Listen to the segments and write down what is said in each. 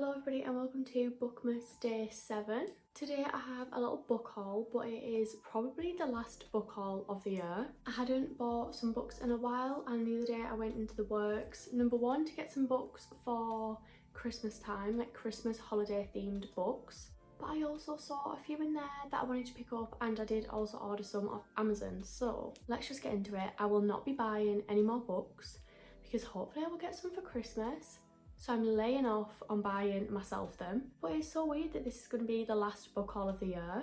Hello everybody and welcome to Bookmas Day 7. Today I have a little book haul, but it is probably the last book haul of the year. I hadn't bought some books in a while and the other day I went into the works, number one, to get some books for Christmas time, like Christmas holiday themed books. But I also saw a few in there that I wanted to pick up, and I did also order some off Amazon. So let's just get into it. I will not be buying any more books because hopefully I will get some for Christmas. So I'm laying off on buying myself them. But it's so weird that this is going to be the last book haul of the year.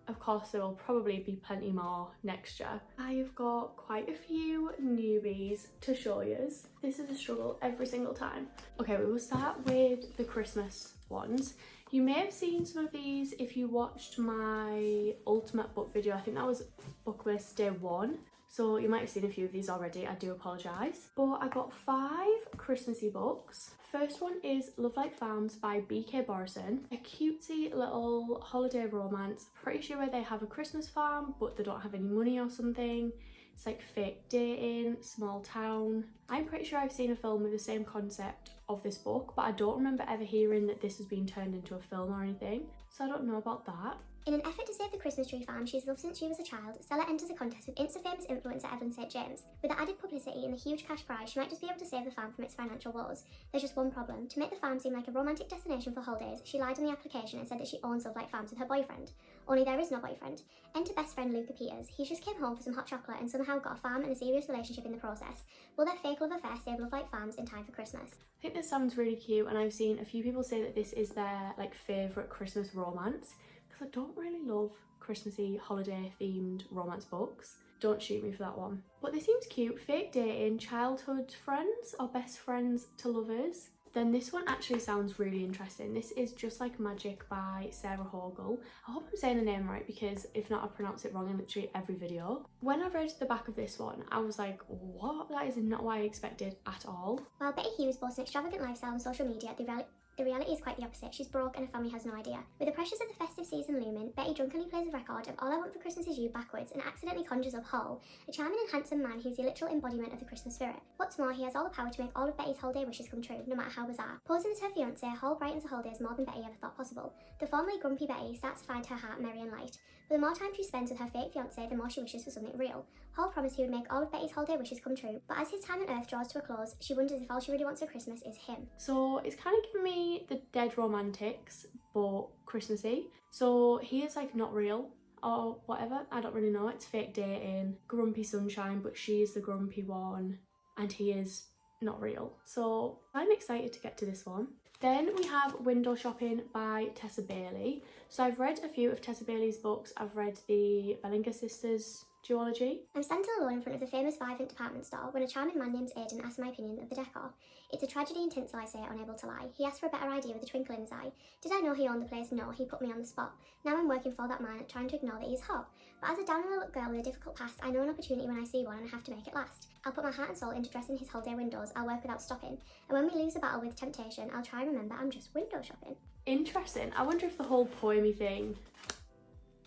Of course there will probably be plenty more next year. I've got quite a few newbies to show you. This is a struggle every single time. Okay, we will start with the Christmas ones. You may have seen some of these if you watched my ultimate book video. I think that was Bookmas Day 1. So you might have seen a few of these already, I do apologise. But I got 5 Christmassy books. First one is Love Like Farms by B.K. Borison. A cutesy little holiday romance. Pretty sure they have a Christmas farm but they don't have any money or something. It's like fake dating, small town. I'm pretty sure I've seen a film with the same concept of this book, but I don't remember ever hearing that this has been turned into a film or anything. So I don't know about that. In an effort to save the Christmas tree farm she's loved since she was a child, Stella enters a contest with Insta-famous influencer Evelyn St. James. With the added publicity and the huge cash prize, she might just be able to save the farm from its financial woes. There's just one problem. To make the farm seem like a romantic destination for holidays, she lied on the application and said that she owns Love Like Farms with her boyfriend. Only there is no boyfriend. Enter best friend Luca Peters. He just came home for some hot chocolate and somehow got a farm and a serious relationship in the process. Will their fake love affair save Love Like Farms in time for Christmas? I think this sounds really cute, and I've seen a few people say that this is their favourite Christmas romance, because I don't really love Christmassy holiday themed romance books. Don't shoot me for that one. But this seems cute. Fake dating, childhood friends or best friends to lovers. Then this one actually sounds really interesting. This is Just Like Magic by Sarah Hogle. I hope I'm saying the name right, because if not, I pronounce it wrong in literally every video. When I read the back of this one, I was like, what? That is not what I expected at all. While Betty Hughes boasts an extravagant lifestyle on social media, the reality is quite the opposite. She's broke and her family has no idea. With the pressures of the festive season looming, Betty drunkenly plays a record of All I Want for Christmas Is You backwards and accidentally conjures up Hall, a charming and handsome man who's the literal embodiment of the Christmas spirit. What's more, he has all the power to make all of Betty's holiday wishes come true, no matter how bizarre. Posing as her fiancé, Hall brightens the holidays more than Betty ever thought possible. The formerly grumpy Betty starts to find her heart merry and light. But the more time she spends with her fake fiancé, the more she wishes for something real. Hall promised he would make all of Betty's holiday wishes come true, but as his time on Earth draws to a close, she wonders if all she really wants for Christmas is him. So it's kind of giving me the Dead Romantics, but Christmassy. So he is like not real or whatever, I don't really know. It's fake dating, grumpy sunshine, but she's the grumpy one and he is not real. So I'm excited to get to this one. Then we have Window Shopping by Tessa Bailey. So I've read a few of Tessa Bailey's books. I've read the Bellinger Sisters duology. I'm standing alone in front of the famous Vivint department store when a charming man named Aidan asks my opinion of the decor. It's a tragedy in tinsel, I say, unable to lie. He asked for a better idea with a twinkle in his eye. Did I know he owned the place? No, he put me on the spot. Now I'm working for that man, trying to ignore that he's hot. But as a down-on-the-luck girl with a difficult past, I know an opportunity when I see one and I have to make it last. I'll put my heart and soul into dressing his holiday windows. I'll work without stopping. And when we lose the battle with temptation, I'll try and remember I'm just window shopping. Interesting. I wonder if the whole poemy thing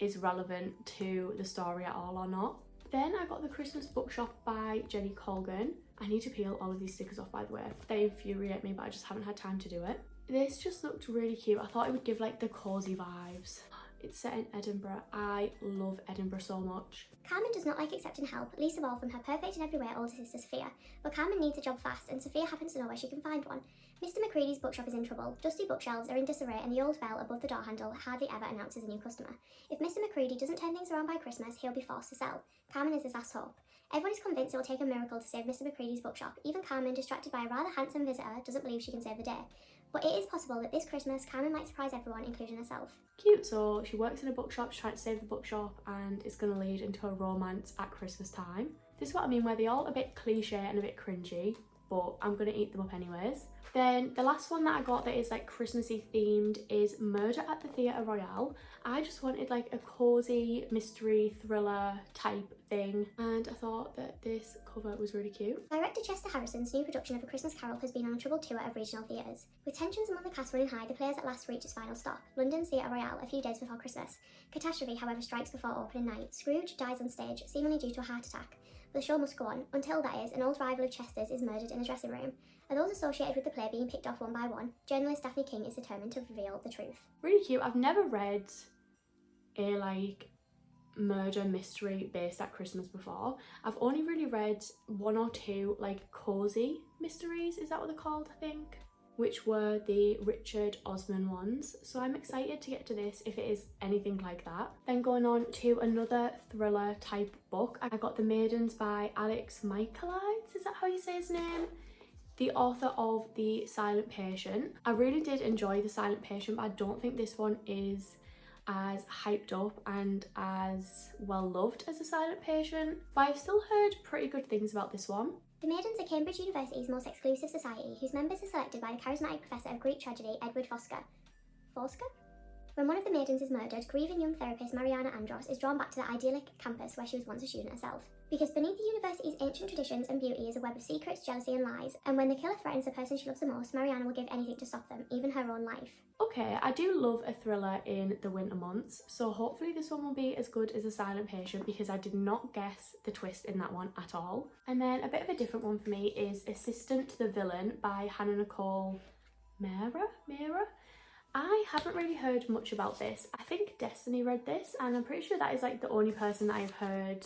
is relevant to the story at all or not. Then I got the Christmas Bookshop by Jenny Colgan. I need to peel all of these stickers off, by the way. They infuriate me, but I just haven't had time to do it. This just looked really cute. I thought it would give like the cozy vibes. It's set in Edinburgh. I love Edinburgh so much. Carmen does not like accepting help, least of all from her perfect in every way older sister Sophia. But Carmen needs a job fast, and Sophia happens to know where she can find one. Mr. McCready's bookshop is in trouble. Dusty bookshelves are in disarray and the old bell above the door handle hardly ever announces a new customer. If Mr. McCready doesn't turn things around by Christmas, he'll be forced to sell. Carmen is his last hope. Everyone is convinced it will take a miracle to save Mr. McCready's bookshop. Even Carmen, distracted by a rather handsome visitor, doesn't believe she can save the day. But it is possible that this Christmas, Carmen might surprise everyone, including herself. Cute. So she works in a bookshop, she's trying to save the bookshop, and it's going to lead into a romance at Christmas time. This is what I mean, where they're all a bit cliche and a bit cringy, but I'm going to eat them up anyways. Then the last one that I got that is like Christmassy themed is Murder at the Theatre Royale. I just wanted like a cozy mystery thriller type thing, and I thought that this cover was really cute. Director Chester Harrison's new production of A Christmas Carol has been on a troubled tour of regional theatres. With tensions among the cast running high, the players at last reach its final stop, London's Theatre Royale, a few days before Christmas. Catastrophe, however, strikes before opening night. Scrooge dies on stage, seemingly due to a heart attack. But the show must go on. Until, that is, an old rival of Chester's is murdered in a dressing room. Are those associated with the play being picked off one by one? Journalist Daphne King is determined to reveal the truth. Really cute. I've never read a murder mystery based at Christmas before. I've only really read one or two cozy mysteries, is that what they're called, I think, which were the Richard Osman ones. So I'm excited to get to this if it is anything like that. Then going on to another thriller type book, I got The Maidens by Alex Michaelides, is that how you say his name? The author of The Silent Patient. I really did enjoy The Silent Patient, but I don't think this one is as hyped up and as well loved as The Silent Patient, but I've still heard pretty good things about this one. The Maidens are Cambridge University's most exclusive society, whose members are selected by the charismatic professor of Greek tragedy, Edward Forsker? When one of the Maidens is murdered, grieving young therapist Mariana Andros is drawn back to the idyllic campus where she was once a student herself. Because beneath the university's ancient traditions and beauty is a web of secrets, jealousy and lies, and when the killer threatens the person she loves the most, Mariana will give anything to stop them, even her own life. Okay, I do love a thriller in the winter months, so hopefully this one will be as good as The Silent Patient, because I did not guess the twist in that one at all. And then a bit of a different one for me is Assistant to the Villain by Hannah Nicole Mera? I haven't really heard much about this. I think Destiny read this, and I'm pretty sure that is the only person that I've heard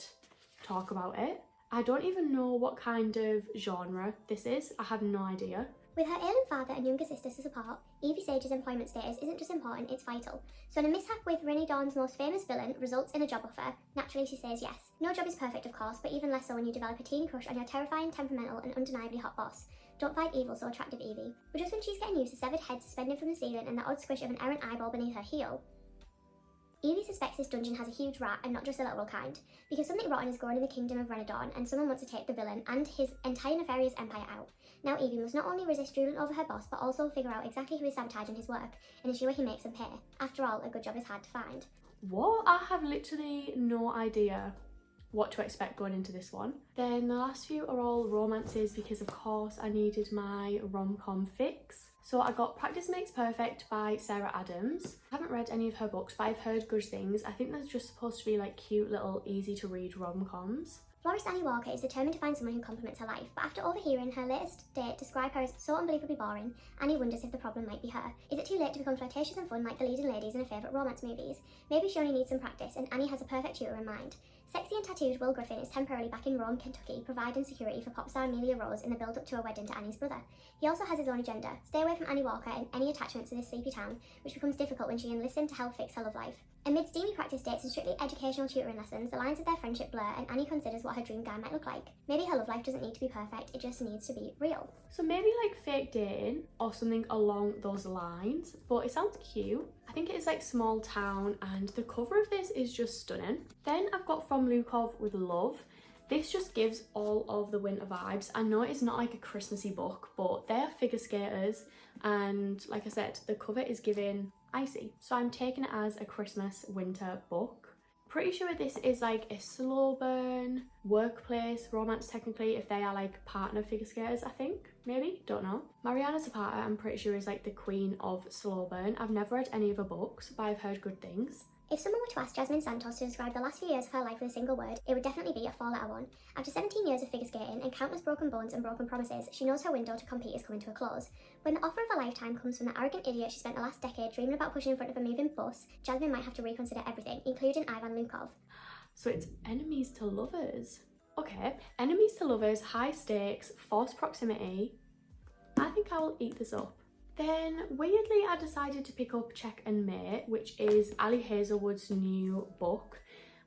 talk about it. I don't even know what kind of genre this is. I have no idea. With her ailing father and younger sister to support, Evie Sage's employment status isn't just important, it's vital. So when a mishap with Rennie Dawn's most famous villain results in a job offer, naturally she says yes. No job is perfect, of course, but even less so when you develop a teen crush on your terrifying, temperamental and undeniably hot boss. Don't fight evil, so attractive Evie. But just when she's getting used to severed head suspended from the ceiling and the odd squish of an errant eyeball beneath her heel, Evie suspects this dungeon has a huge rat, and not just a literal kind, because something rotten is growing in the kingdom of Renadon, and someone wants to take the villain and his entire nefarious empire out. Now Evie must not only resist drooling over her boss, but also figure out exactly who is sabotaging his work, and ensure he makes them pay. After all, a good job is hard to find. What? I have literally no idea what to expect going into this one. Then the last few are all romances, because of course I needed my rom-com fix. So I got Practice Makes Perfect by Sarah Adams. I haven't read any of her books, but I've heard good things. I think they're just supposed to be cute little easy to read rom-coms. Florist Annie Walker is determined to find someone who complements her life, but after overhearing her latest date describe her as so unbelievably boring, Annie wonders if the problem might be her. Is it too late to become flirtatious and fun like the leading ladies in her favourite romance movies? Maybe she only needs some practice, and Annie has a perfect tutor in mind. Sexy and tattooed Will Griffin is temporarily back in Rome, Kentucky, providing security for pop star Amelia Rose in the build-up to a wedding to Annie's brother. He also has his own agenda: stay away from Annie Walker and any attachments to this sleepy town, which becomes difficult when she enlists him to help fix her love life. Amid steamy practice dates and strictly educational tutoring lessons, the lines of their friendship blur, and Annie considers what her dream guy might look like. Maybe her love life doesn't need to be perfect, it just needs to be real. So maybe fake dating or something along those lines, but it sounds cute. I think it is small town, and the cover of this is just stunning. Then I've got From Lukov with Love. This just gives all of the winter vibes. I know it's not a Christmassy book, but they're figure skaters, and like I said, the cover is giving icy. So I'm taking it as a Christmas winter book. Pretty sure this is a slow burn workplace romance, technically, if they are partner figure skaters, I think. Maybe, don't know. Mariana Zapata, I'm pretty sure, is the queen of slow burn. I've never read any of her books, but I've heard good things. If someone were to ask Jasmine Santos to describe the last few years of her life with a single word, it would definitely be a four-letter one. After 17 years of figure skating and countless broken bones and broken promises, she knows her window to compete is coming to a close. When the offer of a lifetime comes from the arrogant idiot she spent the last decade dreaming about pushing in front of a moving bus, Jasmine might have to reconsider everything, including Ivan Lukov. So it's enemies to lovers. Okay, enemies to lovers, high stakes, forced proximity. I think I will eat this up. Then, weirdly, I decided to pick up Check and Mate, which is Ali Hazelwood's new book.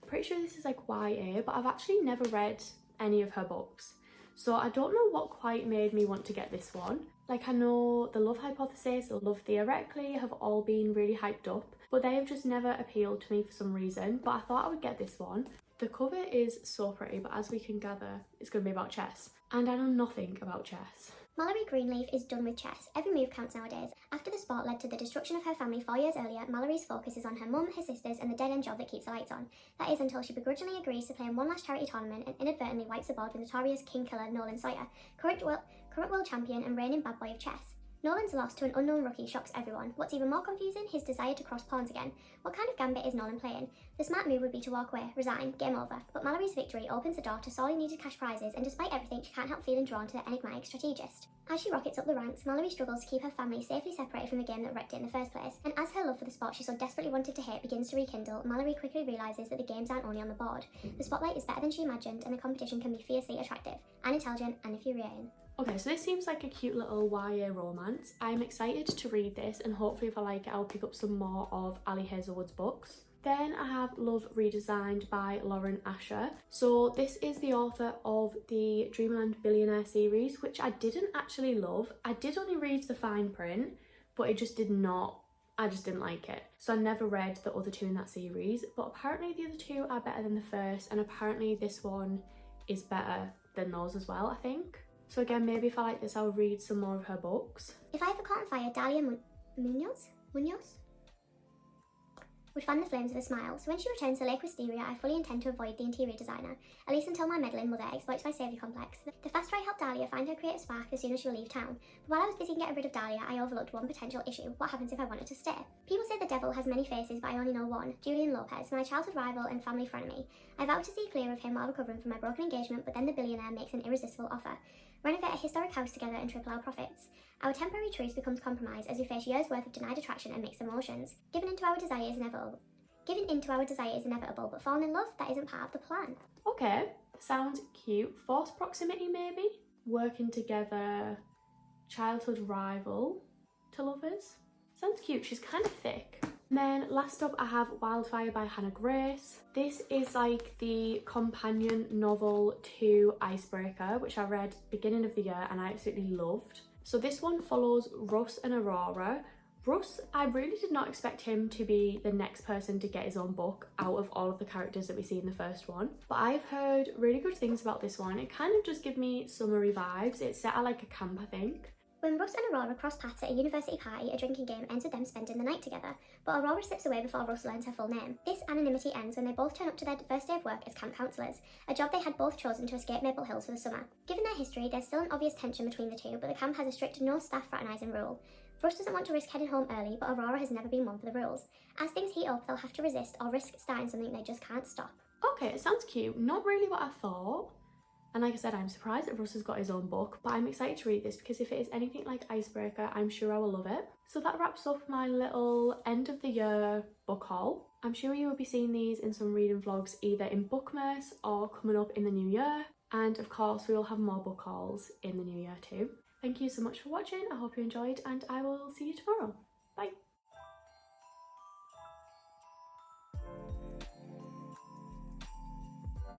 I'm pretty sure this is YA, but I've actually never read any of her books. So I don't know what quite made me want to get this one. I know The Love Hypothesis, The Love Theoretically have all been really hyped up, but they have just never appealed to me for some reason, but I thought I would get this one. The cover is so pretty, but as we can gather, it's going to be about chess. And I know nothing about chess. Mallory Greenleaf is done with chess. Every move counts nowadays. After the sport led to the destruction of her family 4 years earlier, Mallory's focus is on her mum, her sisters, and the dead-end job that keeps the lights on. That is until she begrudgingly agrees to play in one last charity tournament and inadvertently wipes the board with notorious king killer Nolan Sawyer, current world champion and reigning bad boy of chess. Nolan's loss to an unknown rookie shocks everyone. What's even more confusing, his desire to cross pawns again. What kind of gambit is Nolan playing? The smart move would be to walk away, resign, game over. But Mallory's victory opens the door to sorely needed cash prizes, and despite everything, she can't help feeling drawn to the enigmatic strategist. As she rockets up the ranks, Mallory struggles to keep her family safely separated from the game that wrecked it in the first place. And as her love for the sport she so desperately wanted to hate begins to rekindle, Mallory quickly realises that the games aren't only on the board. The spotlight is better than she imagined, and the competition can be fiercely attractive, and intelligent, and infuriating. Okay, so this seems like a cute little YA romance. I'm excited to read this, and hopefully if I like it I'll pick up some more of Ali Hazelwood's books. Then I have Love Redesigned by Lauren Asher. So this is the author of the Dreamland Billionaire series, which I didn't actually love. I did only read the fine print, but it just didn't like it. So I never read the other two in that series, but apparently the other two are better than the first, and apparently this one is better than those as well, I think. So again, maybe if I like this I'll read some more of her books. If I ever caught on fire, Dahlia Munoz would fan the flames with a smile, so when she returns to Lake Wisteria, I fully intend to avoid the interior designer, at least until my meddling mother exploits my saviour complex. The fast ride helped Dahlia find her creative spark as soon as she will leave town, but while I was busy getting rid of Dahlia, I overlooked one potential issue: what happens if I wanted to stay? People say the devil has many faces, but I only know one: Julian Lopez, my childhood rival and family frenemy. I vowed to stay clear of him while recovering from my broken engagement, but then the billionaire makes an irresistible offer: renovate a historic house together and triple our profits. Our temporary truce becomes compromised as we face years' worth of denied attraction and mixed emotions. Giving in to our desire is inevitable, but falling in love, that isn't part of the plan. Okay, sounds cute. Forced proximity maybe? Working together, childhood rival to lovers. Sounds cute, she's kind of thick. And then last up I have Wildfire by Hannah Grace. This is like the companion novel to Icebreaker, which I read beginning of the year and I absolutely loved. So this one follows Russ and Aurora. Russ, I really did not expect him to be the next person to get his own book out of all of the characters that we see in the first one. But I've heard really good things about this one. It kind of just gives me summery vibes. It's set at like a camp, I think. When Russ and Aurora cross paths at a university party, a drinking game ends with them spending the night together, but Aurora slips away before Russ learns her full name. This anonymity ends when they both turn up to their first day of work as camp counsellors, a job they had both chosen to escape Maple Hills for the summer. Given their history, there's still an obvious tension between the two, but the camp has a strict no staff fraternising rule. Russ doesn't want to risk heading home early, but Aurora has never been one for the rules. As things heat up, they'll have to resist or risk starting something they just can't stop. Okay, it sounds cute. Not really what I thought. And like I said, I'm surprised that Russ has got his own book, but I'm excited to read this because if it is anything like Icebreaker, I'm sure I will love it. So that wraps up my little end of the year book haul. I'm sure you will be seeing these in some reading vlogs either in Bookmas or coming up in the new year. And of course, we will have more book hauls in the new year too. Thank you so much for watching. I hope you enjoyed and I will see you tomorrow.